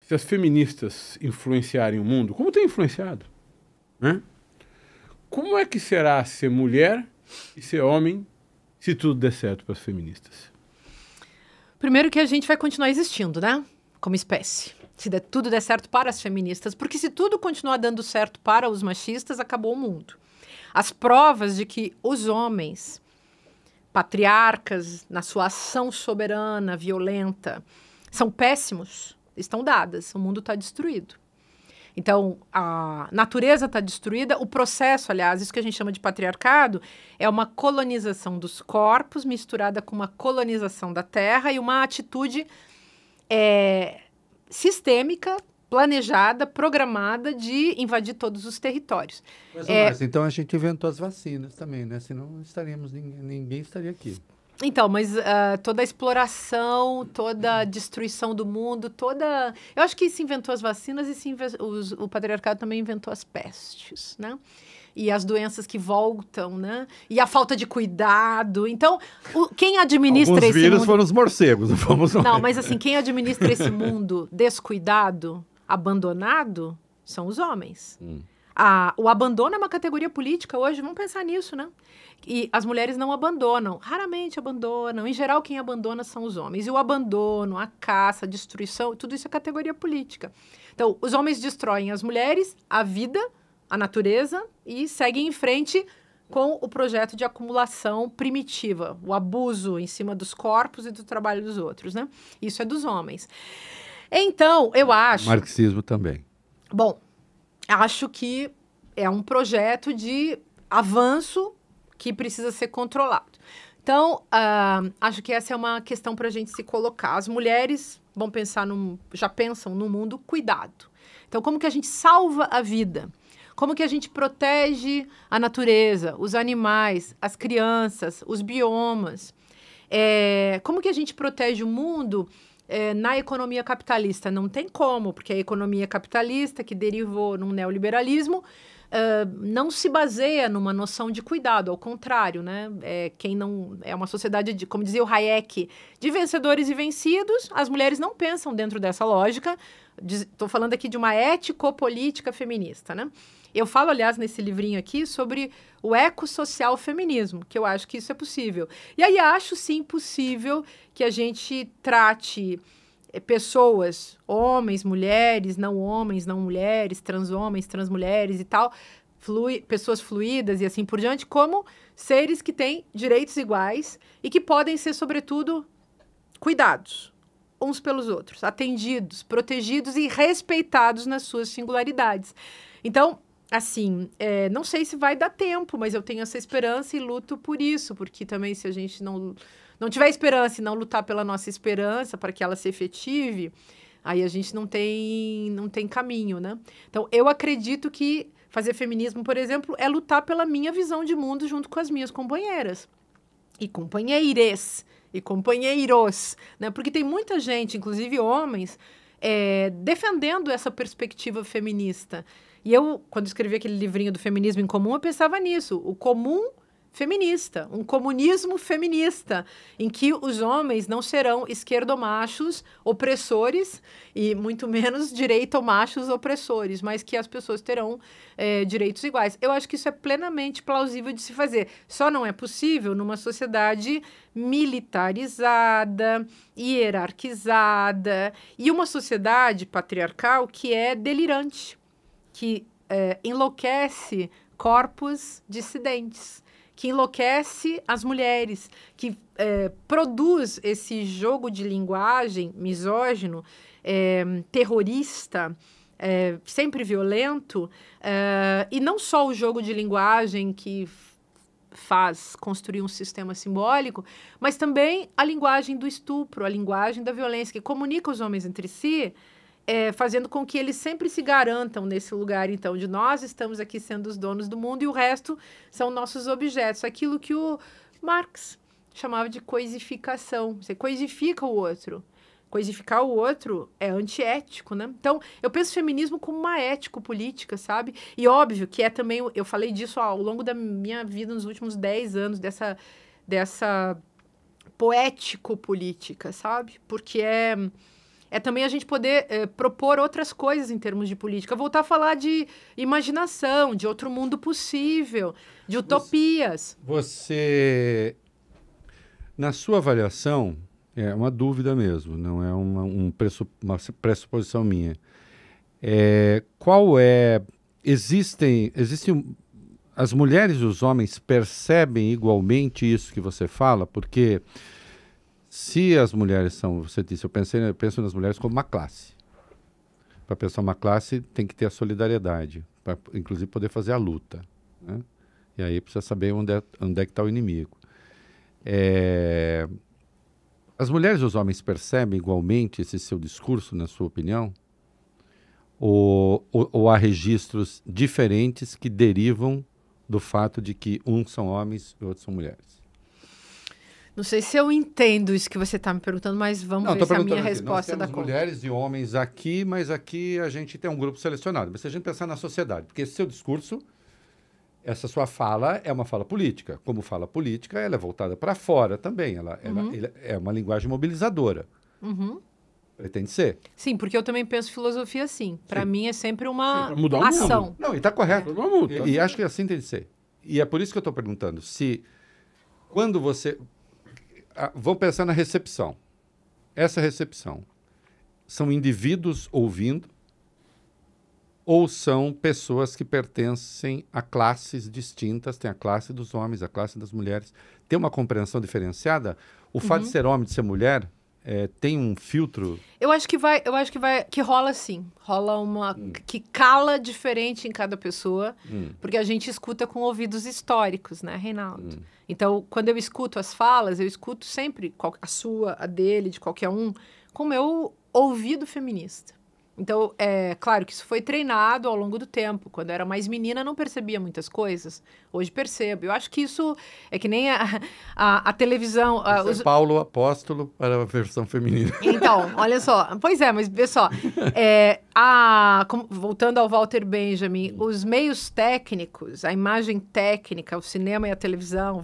se as feministas influenciarem o mundo, como tem influenciado, né? Como é que será ser mulher e ser homem se tudo der certo para as feministas? Primeiro que a gente vai continuar existindo, né? Como espécie. Se tudo der certo para as feministas. Porque se tudo continuar dando certo para os machistas, acabou o mundo. As provas de que os homens, patriarcas, na sua ação soberana, violenta, são péssimos, estão dadas. O mundo está destruído. Então, a natureza está destruída. O processo, aliás, isso que a gente chama de patriarcado, é uma colonização dos corpos misturada com uma colonização da terra e uma atitude sistêmica, planejada, programada de invadir todos os territórios. Mas então a gente inventou as vacinas também, né? Senão ninguém estaria aqui. Então, mas toda a exploração, toda a destruição do mundo, Eu acho que se inventou as vacinas e o patriarcado também inventou as pestes, né? E as doenças que voltam, né? E a falta de cuidado. Então, quem administra Alguns esse vírus mundo... foram os morcegos, vamos lá. Não, mas assim, quem administra esse mundo descuidado, abandonado, são os homens. O abandono é uma categoria política hoje, vamos pensar nisso, né? E as mulheres não abandonam, raramente abandonam. Em geral, quem abandona são os homens. E o abandono, a caça, a destruição, tudo isso é categoria política. Então, os homens destroem as mulheres, a vida, a natureza e seguem em frente com o projeto de acumulação primitiva, o abuso em cima dos corpos e do trabalho dos outros, né? Isso é dos homens. Então, eu acho... O marxismo também. Bom, acho que é um projeto de avanço que precisa ser controlado. Então, acho que essa é uma questão para a gente se colocar. As mulheres já pensam no mundo cuidado. Então, como que a gente salva a vida? Como que a gente protege a natureza, os animais, as crianças, os biomas? Como que a gente protege o mundo na economia capitalista? Não tem como, porque a economia capitalista, que derivou num neoliberalismo, não se baseia numa noção de cuidado, ao contrário, né? É uma sociedade, como dizia o Hayek, de vencedores e vencidos. As mulheres não pensam dentro dessa lógica. Estou falando aqui de uma ético-política feminista, né? Eu falo, aliás, nesse livrinho aqui sobre o ecossocial feminismo, que eu acho que isso é possível. E aí acho, sim, possível que a gente trate pessoas, homens, mulheres, não mulheres, transhomens, transmulheres e tal, pessoas fluídas e assim por diante, como seres que têm direitos iguais e que podem ser, sobretudo, cuidados uns pelos outros, atendidos, protegidos e respeitados nas suas singularidades. Então, assim, não sei se vai dar tempo, mas eu tenho essa esperança e luto por isso, porque também se a gente não tiver esperança e não lutar pela nossa esperança para que ela se efetive, aí a gente não tem caminho, né? Então, eu acredito que fazer feminismo, por exemplo, é lutar pela minha visão de mundo junto com as minhas companheiras e companheiras e companheiros, né? Porque tem muita gente, inclusive homens, defendendo essa perspectiva feminista. E eu, quando escrevi aquele livrinho do Feminismo em Comum, eu pensava nisso, o comum feminista, um comunismo feminista, em que os homens não serão esquerdomachos opressores e muito menos direitomachos opressores, mas que as pessoas terão direitos iguais. Eu acho que isso é plenamente plausível de se fazer. Só não é possível numa sociedade militarizada, hierarquizada e uma sociedade patriarcal que é delirante, que enlouquece corpos dissidentes, que enlouquece as mulheres, que produz esse jogo de linguagem misógino, terrorista, sempre violento, e não só o jogo de linguagem que faz construir um sistema simbólico, mas também a linguagem do estupro, a linguagem da violência, que comunica os homens entre si, fazendo com que eles sempre se garantam nesse lugar, então, de nós estamos aqui sendo os donos do mundo e o resto são nossos objetos. Aquilo que o Marx chamava de coisificação. Você coisifica o outro. Coisificar o outro é antiético, né? Então, eu penso o feminismo como uma ético-política, sabe? E óbvio que também, eu falei disso ao longo da minha vida nos últimos 10 anos, dessa poético-política, sabe? Porque é também a gente poder propor outras coisas em termos de política. Voltar a falar de imaginação, de outro mundo possível, de utopias. Você, na sua avaliação, é uma dúvida mesmo, não é uma pressuposição minha. Existem as mulheres e os homens percebem igualmente isso que você fala? Porque se as mulheres são, você disse, eu penso nas mulheres como uma classe. Para pensar uma classe tem que ter a solidariedade, para inclusive poder fazer a luta, né? E aí precisa saber onde é que está o inimigo. As mulheres e os homens percebem igualmente esse seu discurso, na sua opinião? Ou há registros diferentes que derivam do fato de que uns são homens e outros são mulheres? Não sei se eu entendo isso que você está me perguntando, mas vamos ver se a minha resposta dá conta. Nós temos mulheres e homens aqui, mas aqui a gente tem um grupo selecionado. Mas se a gente pensar na sociedade, porque esse seu discurso, essa sua fala é uma fala política. Como fala política, ela é voltada para fora também. Ela é uma linguagem mobilizadora. Pretende ser. Sim, porque eu também penso filosofia assim. Para mim é sempre uma mudar o ação. mundo. Não, e está correto. E acho que assim tem de ser. E é por isso que eu estou perguntando se quando você... Vamos pensar na recepção. Essa recepção são indivíduos ouvindo ou são pessoas que pertencem a classes distintas? Tem a classe dos homens, a classe das mulheres. Tem uma compreensão diferenciada? O fato de ser homem, de ser mulher, tem um filtro? Eu acho que rola sim. Rola uma que cala diferente em cada pessoa, porque a gente escuta com ouvidos históricos, né, Reinaldo? Então, quando eu escuto as falas, eu escuto sempre a sua, a dele, de qualquer um, com o meu ouvido feminista. Então, é claro que isso foi treinado ao longo do tempo. Quando eu era mais menina, não percebia muitas coisas. Hoje percebo. Eu acho que isso é que nem a televisão... Paulo apóstolo para a versão feminina. Então, olha só. Pois é, mas vê só. Voltando ao Walter Benjamin, os meios técnicos, a imagem técnica, o cinema e a televisão,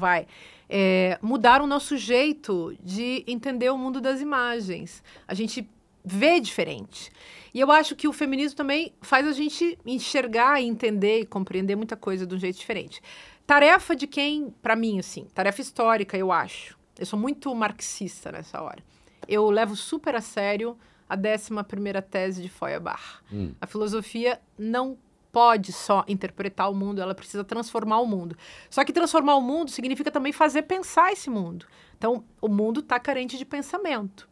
mudaram o nosso jeito de entender o mundo das imagens. A gente vê diferente. E eu acho que o feminismo também faz a gente enxergar, entender e compreender muita coisa de um jeito diferente. Tarefa de quem, para mim, assim, tarefa histórica, eu acho. Eu sou muito marxista nessa hora. Eu levo super a sério a 11ª tese de Feuerbach. A filosofia não pode só interpretar o mundo, ela precisa transformar o mundo. Só que transformar o mundo significa também fazer pensar esse mundo. Então, o mundo está carente de pensamento.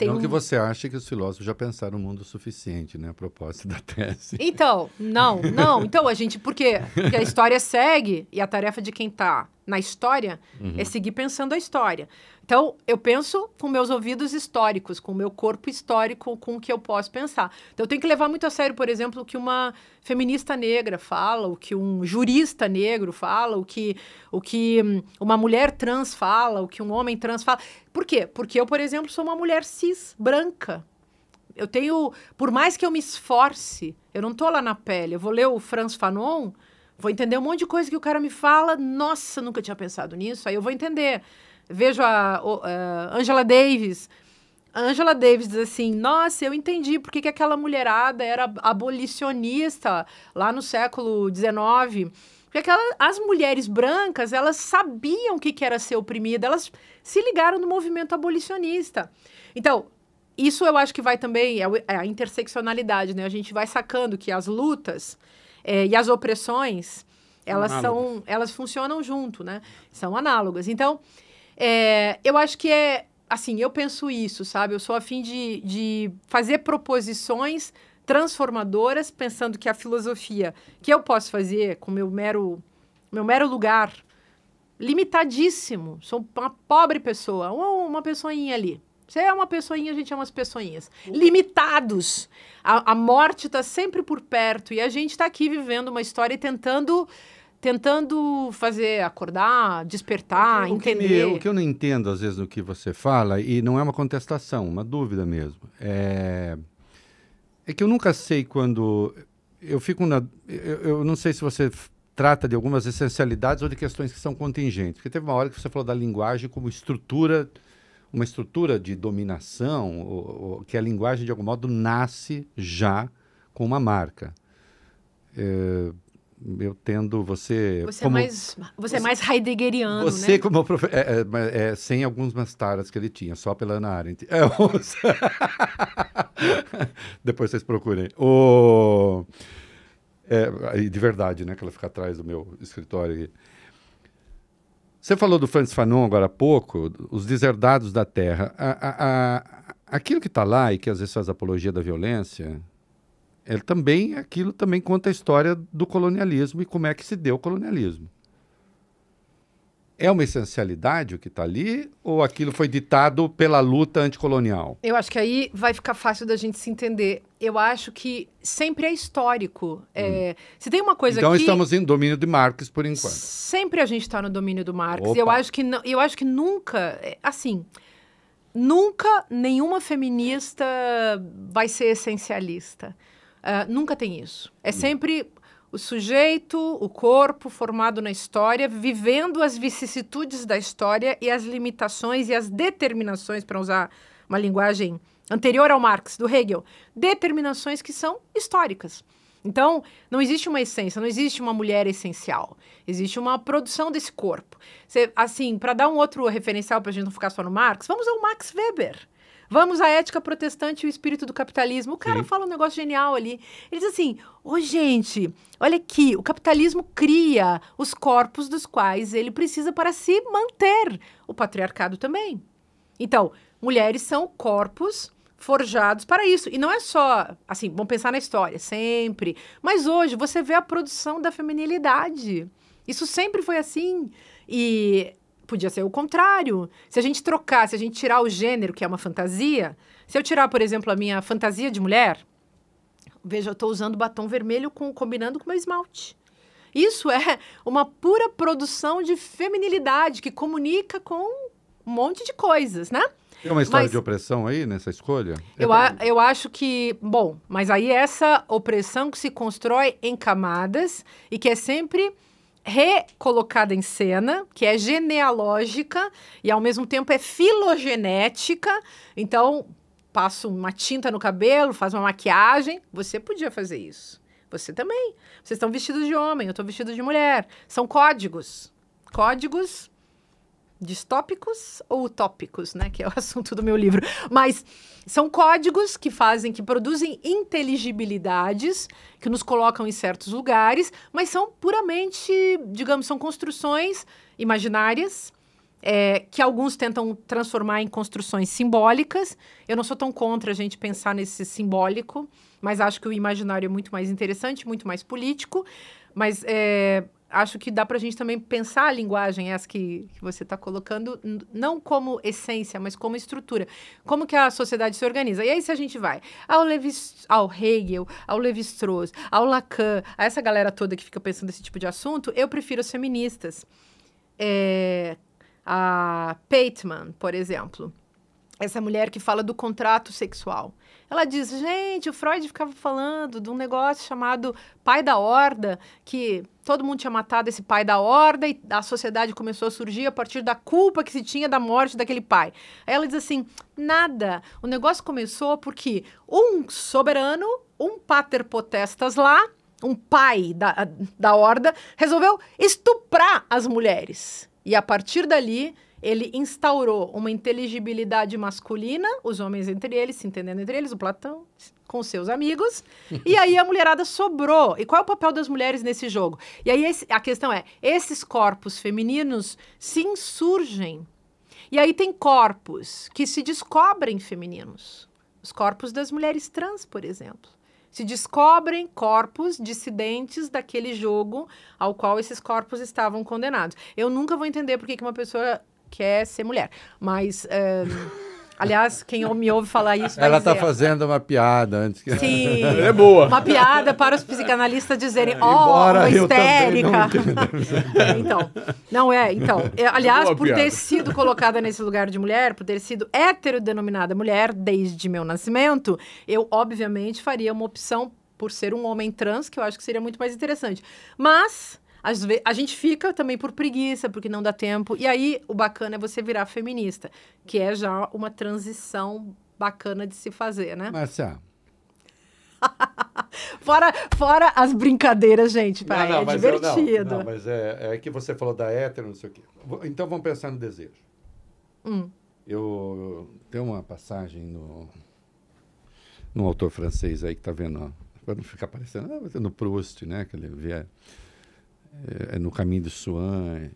Não que você ache que os filósofos já pensaram o mundo o suficiente, né? A propósito da tese. Então, não. Então, porque a história segue e a tarefa de quem está na história é seguir pensando a história. Então, eu penso com meus ouvidos históricos, com o meu corpo histórico, com o que eu posso pensar. Então, eu tenho que levar muito a sério, por exemplo, o que uma feminista negra fala, o que um jurista negro fala, o que uma mulher trans fala, o que um homem trans fala. Por quê? Porque eu, por exemplo, sou uma mulher cis, branca. Eu tenho... Por mais que eu me esforce, eu não estou lá na pele. Eu vou ler o Frantz Fanon, vou entender um monte de coisa que o cara me fala. Nossa, nunca tinha pensado nisso. Aí eu vou entender. Vejo a Angela Davis. A Angela Davis diz assim, nossa, eu entendi por que aquela mulherada era abolicionista lá no século XIX. Porque as mulheres brancas, elas sabiam o que era ser oprimida, elas se ligaram no movimento abolicionista. Então, isso eu acho que vai também, é a interseccionalidade, né? A gente vai sacando que as lutas e as opressões, elas funcionam junto, né? São análogas. Então, eu acho que assim, eu penso isso, sabe? Eu sou a fim de fazer proposições transformadoras, pensando que a filosofia que eu posso fazer com meu mero lugar, limitadíssimo, sou uma pobre pessoa, uma pessoinha ali. Você é uma pessoinha, a gente é umas pessoinhas. Limitados. A morte está sempre por perto e a gente está aqui vivendo uma história e tentando fazer acordar, despertar, entender. O que eu não entendo, às vezes, no que você fala, e não é uma contestação, uma dúvida mesmo, é que eu nunca sei quando... Eu não sei se você trata de algumas essencialidades ou de questões que são contingentes. Porque teve uma hora que você falou da linguagem como estrutura, uma estrutura de dominação, que a linguagem, de algum modo, nasce já com uma marca. Eu tendo você é mais heideggeriano, você né? como sem algumas taras que ele tinha, só pela Hannah Arendt. Depois vocês procurem. De verdade, né? Que ela fica atrás do meu escritório aqui. Você falou do Frantz Fanon agora há pouco, os deserdados da terra. Aquilo que está lá e que às vezes faz apologia da violência, aquilo também conta a história do colonialismo e como é que se deu o colonialismo. É uma essencialidade o que está ali ou aquilo foi ditado pela luta anticolonial? Eu acho que aí vai ficar fácil da gente se entender. Eu acho que sempre é histórico. Se tem uma coisa então estamos em domínio de Marx por enquanto. Sempre a gente está no domínio do Marx. Opa. Eu acho que nunca, assim, nunca nenhuma feminista vai ser essencialista. Nunca tem isso. É sempre o sujeito, o corpo formado na história, vivendo as vicissitudes da história e as limitações e as determinações, para usar uma linguagem anterior ao Marx, do Hegel, determinações que são históricas. Então, não existe uma essência, não existe uma mulher essencial. Existe uma produção desse corpo. Assim, para dar um outro referencial para a gente não ficar só no Marx, vamos ao Max Weber. Vamos à ética protestante e o espírito do capitalismo. O cara fala um negócio genial ali. Ele diz assim, gente, olha aqui, o capitalismo cria os corpos dos quais ele precisa para se manter. O patriarcado também. Então, mulheres são corpos forjados para isso. E não é só, assim, vamos pensar na história, sempre. Mas hoje você vê a produção da feminilidade. Isso sempre foi assim. E podia ser o contrário. Se a gente trocar, se a gente tirar o gênero, que é uma fantasia, se eu tirar, por exemplo, a minha fantasia de mulher, veja, eu estou usando batom vermelho combinando com meu esmalte. Isso é uma pura produção de feminilidade que comunica com um monte de coisas, né? Tem uma história de opressão aí nessa escolha? Eu acho que, bom, mas aí essa opressão que se constrói em camadas e que é sempre recolocada em cena, que é genealógica e ao mesmo tempo é filogenética. Então, passa uma tinta no cabelo, faz uma maquiagem. Você podia fazer isso. Você também. Vocês estão vestidos de homem, eu estou vestido de mulher. São códigos. Códigos distópicos ou utópicos, né? Que é o assunto do meu livro. Mas são códigos que produzem inteligibilidades, que nos colocam em certos lugares, mas são puramente, digamos, são construções imaginárias, que alguns tentam transformar em construções simbólicas. Eu não sou tão contra a gente pensar nesse simbólico, mas acho que o imaginário é muito mais interessante, muito mais político, mas acho que dá para a gente também pensar a linguagem, essa que você está colocando, não como essência, mas como estrutura. Como que a sociedade se organiza. E aí, se a gente vai ao Hegel, ao Lévi-Strauss, ao Lacan, a essa galera toda que fica pensando nesse tipo de assunto, eu prefiro as feministas. A Pateman, por exemplo, essa mulher que fala do contrato sexual. Ela diz, gente, o Freud ficava falando de um negócio chamado pai da horda, que todo mundo tinha matado esse pai da horda e a sociedade começou a surgir a partir da culpa que se tinha da morte daquele pai. Aí ela diz assim, nada, o negócio começou porque um soberano, um pater potestas lá, um pai da horda, resolveu estuprar as mulheres. E a partir dali, ele instaurou uma inteligibilidade masculina, os homens entre eles, se entendendo entre eles, o Platão com seus amigos, e aí a mulherada sobrou. E qual é o papel das mulheres nesse jogo? E aí a questão é, esses corpos femininos se insurgem. E aí tem corpos que se descobrem femininos. Os corpos das mulheres trans, por exemplo. Se descobrem corpos dissidentes daquele jogo ao qual esses corpos estavam condenados. Eu nunca vou entender por que uma pessoa quer ser mulher. Mas, aliás, quem me ouve falar isso vai Ela dizer... está fazendo uma piada antes que... Sim. É boa. Uma piada para os psicanalistas dizerem, Embora uma eu histérica. também Aliás, Boa por piada. ter sido colocada nesse lugar de mulher, por ter sido heterodenominada mulher desde meu nascimento, eu, obviamente, faria uma opção por ser um homem trans, que eu acho que seria muito mais interessante. Mas A gente fica também por preguiça, porque não dá tempo. E aí, o bacana é você virar feminista, que é já uma transição bacana de se fazer, né? Márcia. Fora as brincadeiras, gente, pai, é mas divertido. mas é que você falou da hétero, não sei o quê. Então vamos pensar no desejo. Eu tenho uma passagem no autor francês aí que tá vendo, ó, para não ficar parecendo, no Proust, né, que ele vê no Caminho de Swan e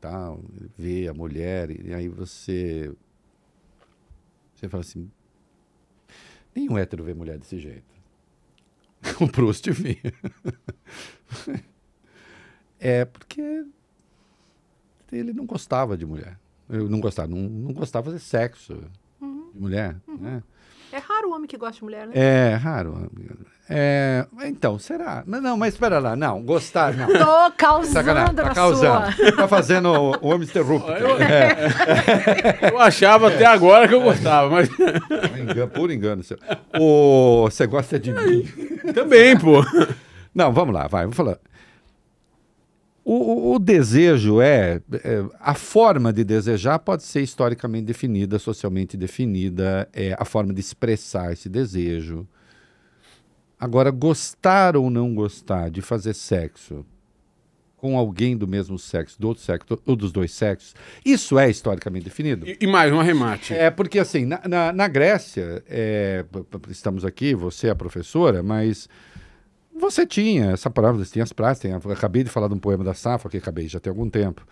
tal, vê a mulher e aí você fala assim, nenhum hétero vê mulher desse jeito. O Proust vê. Porque ele não gostava de mulher. Eu não gostava de sexo de mulher, né? É raro o homem que gosta de mulher, né? É raro. Então, será? Mas espera lá. Não, gostar, não. Tô causando Sacanagem, na causando. sua. Tá fazendo o homem interrupto. Eu achava até agora que eu gostava, mas... Por engano. Você gosta de mim? Também, pô. Não, vamos lá, vamos falar. O desejo a forma de desejar pode ser historicamente definida, socialmente definida, a forma de expressar esse desejo. Agora, gostar ou não gostar de fazer sexo com alguém do mesmo sexo, do outro sexo ou dos dois sexos, isso é historicamente definido? E mais um arremate. Porque assim, na Grécia, estamos aqui, você é a professora, mas... Você tinha essa palavra, você tinha as práticas. Acabei de falar de um poema da Safo, que acabei já tem algum tempo.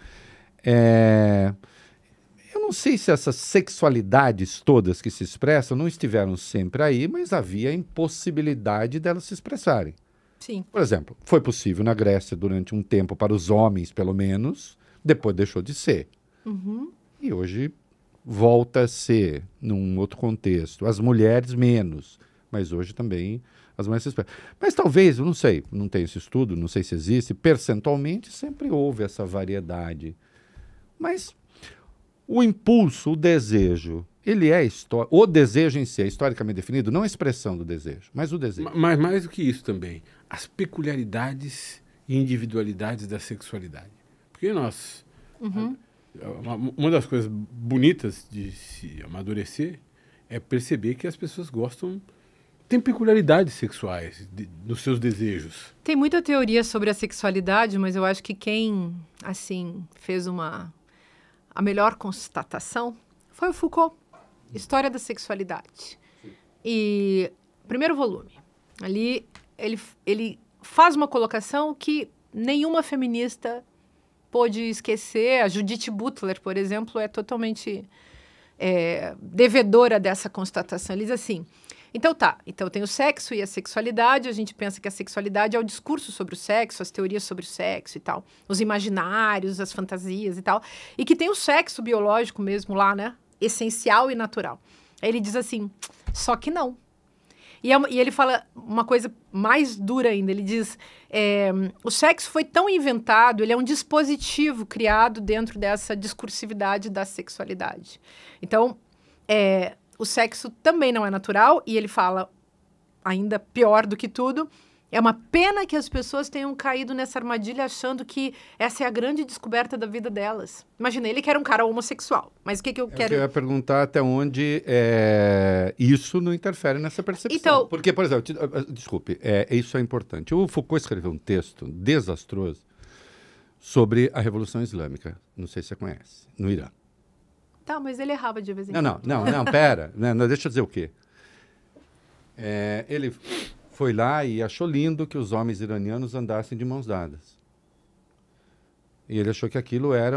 Eu não sei se essas sexualidades todas que se expressam não estiveram sempre aí, mas havia impossibilidade delas se expressarem. Sim. Por exemplo, foi possível na Grécia durante um tempo para os homens, pelo menos, depois deixou de ser. E hoje volta a ser, num outro contexto. As mulheres menos, mas hoje também... As mulheres se expressam. Mas talvez, eu não sei, não tenho esse estudo, não sei se existe, percentualmente sempre houve essa variedade. Mas o impulso, o desejo, ele o desejo em si é historicamente definido, não a expressão do desejo, mas o desejo. Mas mais do que isso também, as peculiaridades e individualidades da sexualidade. Porque nós... Uma das coisas bonitas de se amadurecer é perceber que as pessoas gostam... Tem peculiaridades sexuais nos seus desejos. Tem muita teoria sobre a sexualidade, mas eu acho que quem, assim, fez a melhor constatação foi o Foucault. História da Sexualidade. E, primeiro volume. Ali, ele faz uma colocação que nenhuma feminista pôde esquecer. A Judith Butler, por exemplo, é totalmente devedora dessa constatação. Ele diz assim... Então tem o sexo e a sexualidade, a gente pensa que a sexualidade é o discurso sobre o sexo, as teorias sobre o sexo e tal, os imaginários, as fantasias e tal, e que tem o sexo biológico mesmo lá, né, essencial e natural. Aí ele diz assim, só que não. E ele fala uma coisa mais dura ainda, ele diz, o sexo foi tão inventado, ele é um dispositivo criado dentro dessa discursividade da sexualidade. Então, o sexo também não é natural, e ele fala, ainda pior do que tudo, é uma pena que as pessoas tenham caído nessa armadilha achando que essa é a grande descoberta da vida delas. Imagina, ele que era um cara homossexual, mas o que eu quero... Eu ia perguntar até onde isso não interfere nessa percepção. Então... Porque, por exemplo, desculpe, isso é importante. O Foucault escreveu um texto desastroso sobre a Revolução Islâmica, não sei se você conhece, no Irã. Tá, mas ele errava de vez em quando. Não, pera. Não, deixa eu dizer o quê. Ele foi lá e achou lindo que os homens iranianos andassem de mãos dadas. E ele achou que aquilo era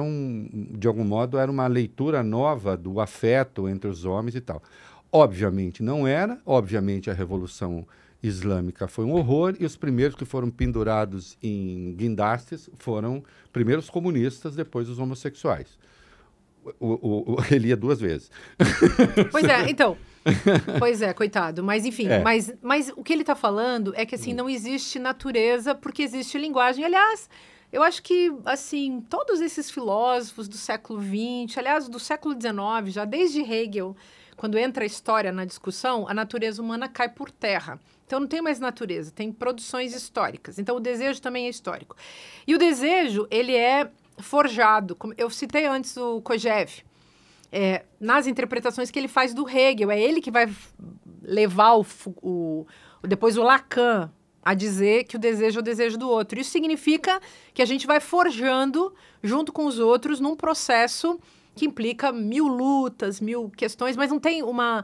de algum modo, era uma leitura nova do afeto entre os homens e tal. Obviamente não era. Obviamente a Revolução Islâmica foi um horror e os primeiros que foram pendurados em guindastes foram primeiro os comunistas, depois os homossexuais. Ele ia 2 vezes. Pois é, coitado. Mas, enfim, mas o que ele está falando é que, assim, não existe natureza porque existe linguagem. Aliás, eu acho que, assim, todos esses filósofos do século XX, aliás, do século XIX, já desde Hegel, quando entra a história na discussão, a natureza humana cai por terra. Então não tem mais natureza, tem produções históricas. Então o desejo também é histórico. E o desejo, ele é forjado. Eu citei antes o Kojève. Nas interpretações que ele faz do Hegel, é ele que vai levar depois o Lacan a dizer que o desejo é o desejo do outro. Isso significa que a gente vai forjando junto com os outros num processo que implica 1000 lutas, 1000 questões, mas não tem uma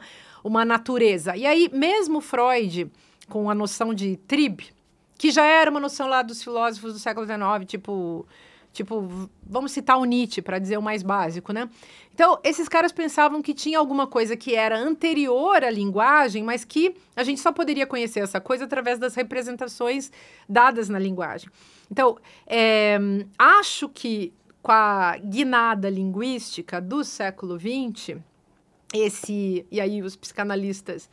natureza. E aí, mesmo Freud, com a noção de tribe, que já era uma noção lá dos filósofos do século XIX, tipo, vamos citar o Nietzsche, para dizer o mais básico, né? Então, esses caras pensavam que tinha alguma coisa que era anterior à linguagem, mas que a gente só poderia conhecer essa coisa através das representações dadas na linguagem. Então, acho que com a guinada linguística do século XX, e aí os psicanalistas,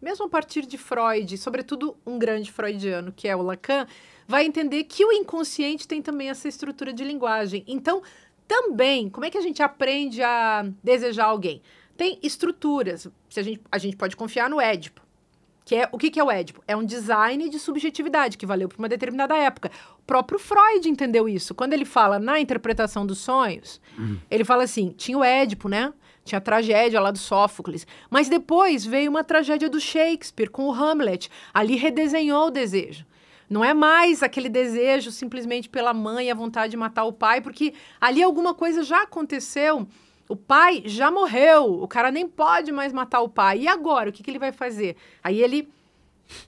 mesmo a partir de Freud, sobretudo um grande freudiano, que é o Lacan, vai entender que o inconsciente tem também essa estrutura de linguagem. Então, também, como é que a gente aprende a desejar alguém? Tem estruturas. A gente pode confiar no Édipo. O que é o Édipo? É um design de subjetividade que valeu para uma determinada época. O próprio Freud entendeu isso. Quando ele fala na interpretação dos sonhos, ele fala assim, tinha o Édipo, né? Tinha a tragédia lá do Sófocles. Mas depois veio uma tragédia do Shakespeare com o Hamlet. Ali redesenhou o desejo. Não é mais aquele desejo simplesmente pela mãe, a vontade de matar o pai, porque ali alguma coisa já aconteceu, o pai já morreu, o cara nem pode mais matar o pai. E agora, o que ele vai fazer? Aí ele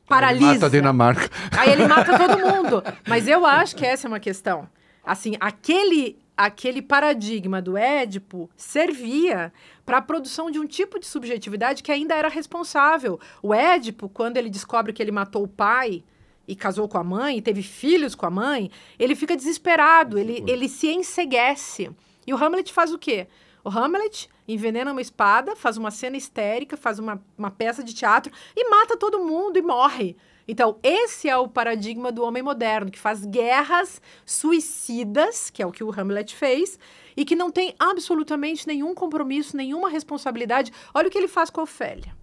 paralisa. Ele mata a Dinamarca. Aí ele mata todo mundo. Mas eu acho que essa é uma questão. Assim, aquele paradigma do Édipo servia para a produção de um tipo de subjetividade que ainda era responsável. O Édipo, quando ele descobre que ele matou o pai e casou com a mãe, e teve filhos com a mãe, ele fica desesperado, ele se enceguece. E o Hamlet faz o quê? O Hamlet envenena uma espada, faz uma cena histérica, faz uma peça de teatro e mata todo mundo e morre. Então, esse é o paradigma do homem moderno, que faz guerras suicidas, que é o que o Hamlet fez, e que não tem absolutamente nenhum compromisso, nenhuma responsabilidade. Olha o que ele faz com a Ofélia.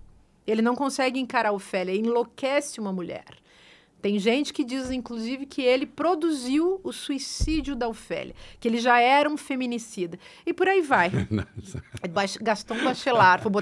Ele não consegue encarar a Ofélia, enlouquece uma mulher. Tem gente que diz, inclusive, que ele produziu o suicídio da Ofélia, que ele já era um feminicida. E por aí vai. Gaston Bachelard, vou botar